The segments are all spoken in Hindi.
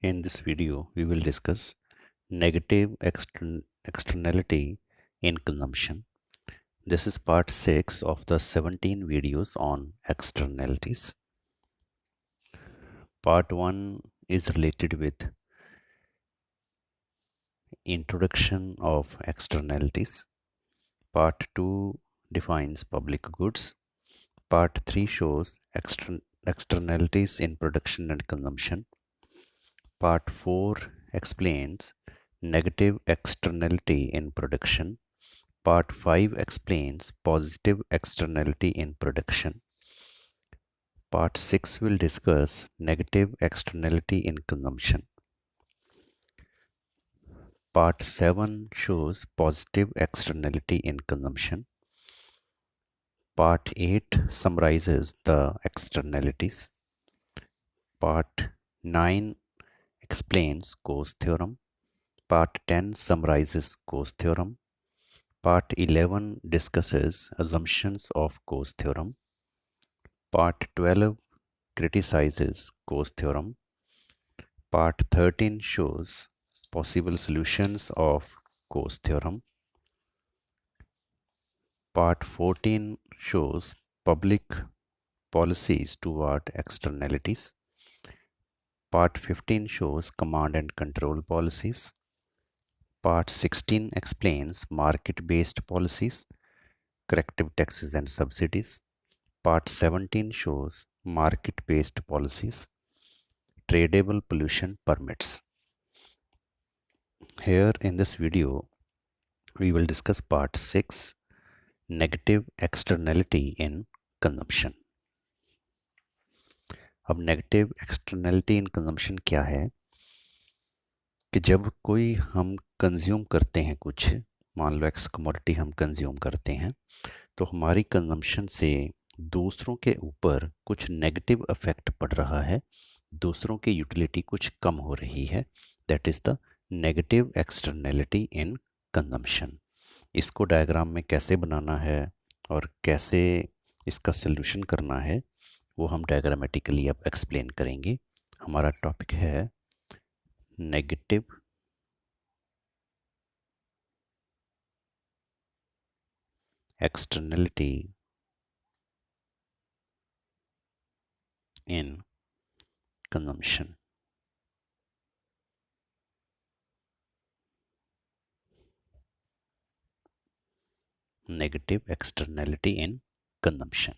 In this video, we will discuss negative externality in consumption. This is part 6 of the 17 videos on externalities. Part 1 is related with introduction of externalities. Part 2 defines public goods. Part 3 shows externalities in production and consumption. Part 4 explains negative externality in production. Part 5 explains positive externality in production. Part 6 will discuss negative externality in consumption. Part 7 shows positive externality in consumption. Part 8 summarizes the externalities. Part 9 explains Coase theorem. Part 10 summarizes Coase theorem. Part 11 discusses assumptions of Coase theorem. Part 12 criticizes Coase theorem. Part 13 shows possible solutions of Coase theorem. Part 14 shows public policies toward externalities. Part 15 shows command and control policies. Part 16 explains market-based policies, corrective taxes and subsidies. Part 17 shows market-based policies, tradable pollution permits. Here in this video, we will discuss part 6, negative externality in consumption. अब नेगेटिव एक्सटर्नलिटी इन कंजम्पशन क्या है कि जब कोई हम कंज्यूम करते हैं कुछ, मान लो एक्स कमोडिटी हम कंज्यूम करते हैं, तो हमारी कंजम्पशन से दूसरों के ऊपर कुछ नेगेटिव इफेक्ट पड़ रहा है, दूसरों की यूटिलिटी कुछ कम हो रही है. That is the negative externality in consumption. इसको डायग्राम में कैसे बनाना है और कैसे इसका सल्यूशन करना है वो हम डायग्रामेटिकली अब एक्सप्लेन करेंगे. हमारा टॉपिक है negative externality in consumption. Negative externality in consumption.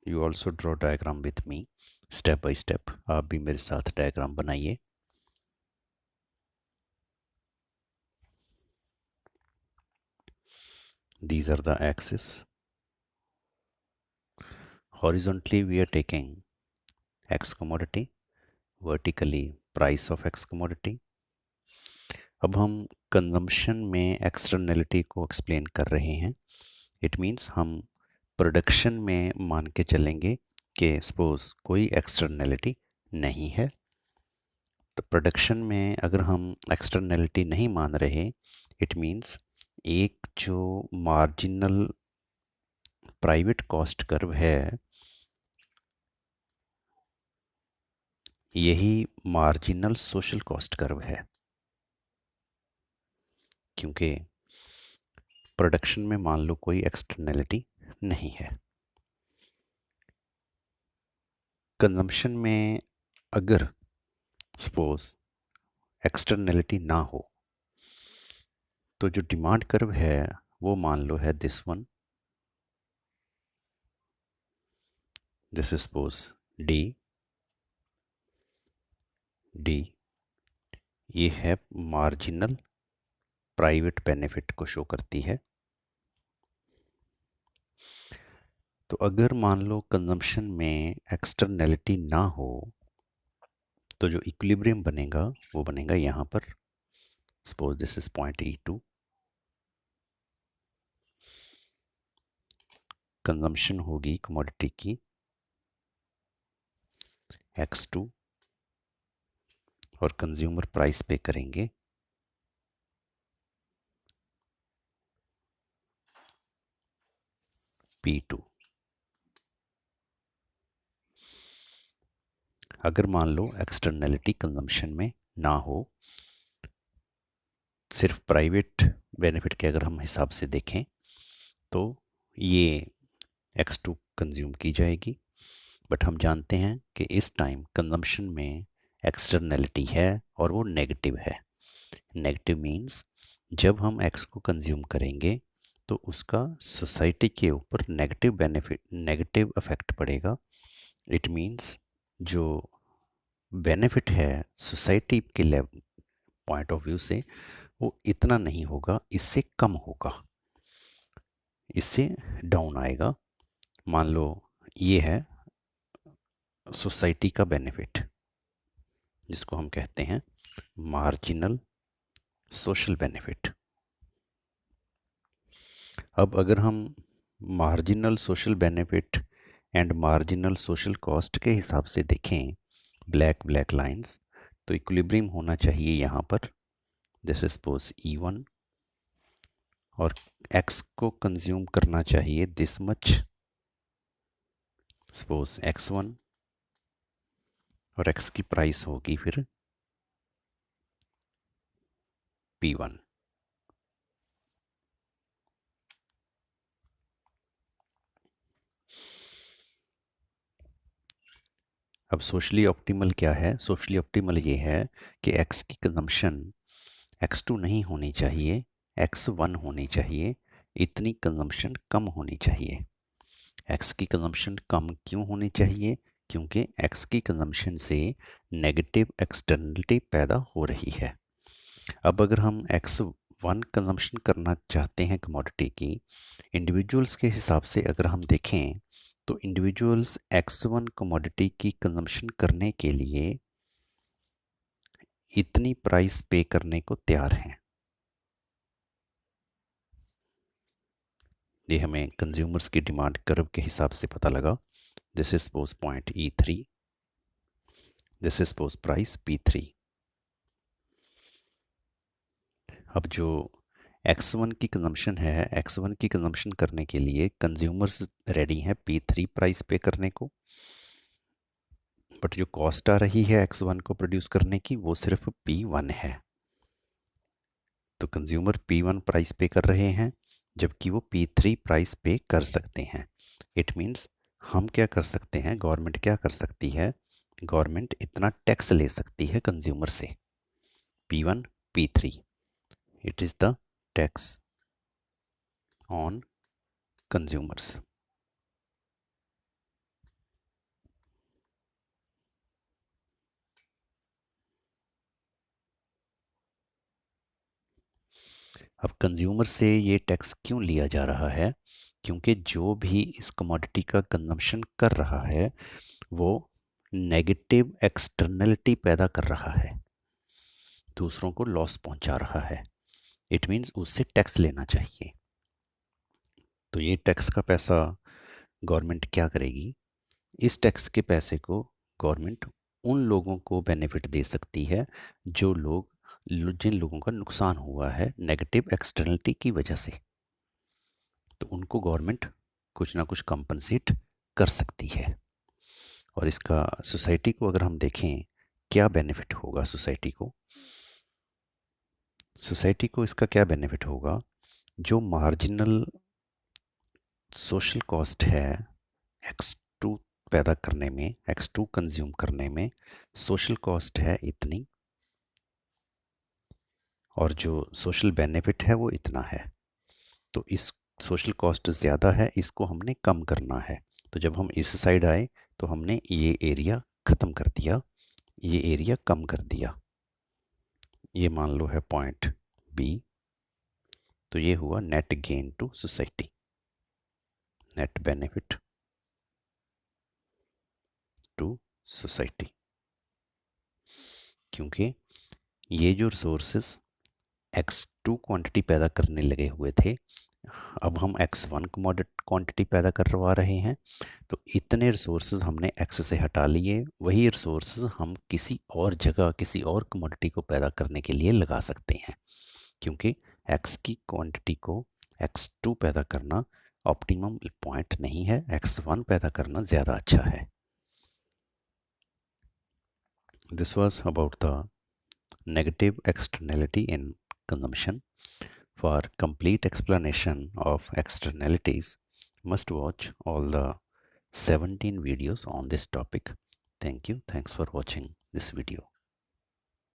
You also draw diagram with me step by step. आप भी मेरे साथ डायग्राम बनाइए. These are the axes. Horizontally we are taking X commodity, vertically price of X commodity. अब हम कंजम्पशन में एक्सटर्नलिटी को एक्सप्लेन कर रहे हैं. इट मीन्स हम प्रोडक्शन में मान के चलेंगे कि सपोज कोई एक्सटर्नलिटी नहीं है. तो प्रोडक्शन में अगर हम एक्सटर्नलिटी नहीं मान रहे, इट मीन्स एक जो मार्जिनल प्राइवेट कॉस्ट कर्व है, यही मार्जिनल सोशल कॉस्ट कर्व है. क्योंकि प्रोडक्शन में मान लो कोई एक्सटर्नलिटी नहीं है. कंजम्पशन में अगर सपोज एक्सटर्नलिटी ना हो तो जो डिमांड कर्व है वो मान लो है this one. This is suppose D. ये है मार्जिनल प्राइवेट बेनिफिट को शो करती है. तो अगर मान लो कंजम्पशन में एक्सटर्नलिटी ना हो तो जो इक्विलिब्रियम बनेगा वो बनेगा यहाँ पर. Suppose this is point E2. Consumption होगी कमोडिटी की X2 और कंज्यूमर प्राइस पे करेंगे P2. अगर मान लो एक्सटर्नलिटी कंजम्पशन में ना हो, सिर्फ प्राइवेट बेनिफिट के अगर हम हिसाब से देखें, तो ये X2 कंज्यूम की जाएगी। बट हम जानते हैं कि इस टाइम कंजम्पशन में एक्सटर्नलिटी है और वो नेगेटिव है। नेगेटिव मीन्स जब हम X को कंज्यूम करेंगे तो उसका सोसाइटी के ऊपर नेगेटिव बेनिफिट, नेगेटिव इफेक्ट पड़ेगा। इट मीन्स जो बेनिफिट है सोसाइटी के लेवल पॉइंट ऑफ व्यू से वो इतना नहीं होगा, इससे कम होगा, इससे डाउन आएगा। मान लो ये है सोसाइटी का बेनिफिट, जिसको हम कहते हैं मार्जिनल सोशल बेनिफिट। अब अगर हम marginal social benefit and marginal social cost के हिसाब से देखें, ब्लैक ब्लैक लाइंस, तो इक्विलिब्रियम होना चाहिए यहाँ पर। दिस इज सपोज E1 और X को कंज्यूम करना चाहिए दिस मच, सपोज X1, और X की प्राइस होगी फिर P1। अब सोशली ऑप्टिमल क्या है? सोशली ऑप्टिमल ये है कि X की कंजम्पशन X2 नहीं होनी चाहिए, X1 होनी चाहिए। इतनी कंजम्पशन कम होनी चाहिए। X की कंजम्पशन कम क्यों होनी चाहिए? क्योंकि X की कंजम्पशन से नेगेटिव एक्सटर्नलिटी पैदा हो रही है। अब अगर हम X1 कंजम्पशन करना चाहते हैं कमोडिटी की, इंडिविजुअल्स के हिसाब से अगर हम देखें, तो इंडिविजुअल्स X1 कमोडिटी की कंजम्पशन करने के लिए इतनी प्राइस पे करने को तैयार हैं। ये हमें कंज्यूमर्स की डिमांड कर्व के हिसाब से पता लगा। This is suppose point E3, this is suppose price P3। अब जो X1 की कंजम्पशन है, X1 की कंजम्पशन करने के लिए कंज्यूमर्स रेडी हैं P3 प्राइस पे करने को, बट जो कॉस्ट आ रही है X1 को प्रोड्यूस करने की वो सिर्फ P1 है। तो कंज्यूमर P1 प्राइस पे कर रहे हैं, जबकि वो P3 प्राइस पे कर सकते हैं। इट मीन्स हम क्या कर सकते हैं, गवर्नमेंट क्या कर सकती है, गवर्नमेंट इतना टैक्स ले सकती है कंज्यूमर से, P1 P3। It is the tax on consumers. अब कंज्यूमर से ये टैक्स क्यों लिया जा रहा है? क्योंकि जो भी इस कमोडिटी का कंजम्पशन कर रहा है वो नेगेटिव एक्सटर्नलिटी पैदा कर रहा है, दूसरों को लॉस पहुंचा रहा है। इट मीन्स उससे टैक्स लेना चाहिए। तो ये टैक्स का पैसा गवर्नमेंट क्या करेगी? इस टैक्स के पैसे को गवर्नमेंट उन लोगों को बेनिफिट दे सकती है जो लोग, जिन लोगों का नुकसान हुआ है नेगेटिव एक्सटर्नलिटी की वजह से, तो उनको गवर्नमेंट कुछ ना कुछ कंपनसेट कर सकती है। और इसका सोसाइटी को अगर हम देखें, क्या बेनिफिट होगा सोसाइटी को? सोसाइटी को इसका क्या बेनिफिट होगा? जो मार्जिनल सोशल कॉस्ट है X2 पैदा करने में, X2 कंज्यूम करने में सोशल कॉस्ट है इतनी, और जो सोशल बेनिफिट है वो इतना है। तो इस सोशल कॉस्ट ज़्यादा है, इसको हमने कम करना है। तो जब हम इस साइड आए तो हमने ये एरिया ख़त्म कर दिया, ये एरिया कम कर दिया। ये मान लो है पॉइंट B। तो ये हुआ net gain to society, net benefit to society. क्योंकि ये जो रिसोर्सेस X2 क्वांटिटी पैदा करने लगे हुए थे, अब हम X1 क्वांटिटी पैदा करवा रहे हैं, तो इतने रिसोर्सेज हमने X से हटा लिए। वही रिसोर्सेज हम किसी और जगह, किसी और कमोडिटी को पैदा करने के लिए लगा सकते हैं, क्योंकि X की क्वांटिटी को X2 पैदा करना ऑप्टिमम पॉइंट नहीं है, X1 पैदा करना ज़्यादा अच्छा है। This was about the negative externality in consumption. For complete explanation of externalities, must watch all the 17 videos on this topic. Thank you. Thanks for watching this video.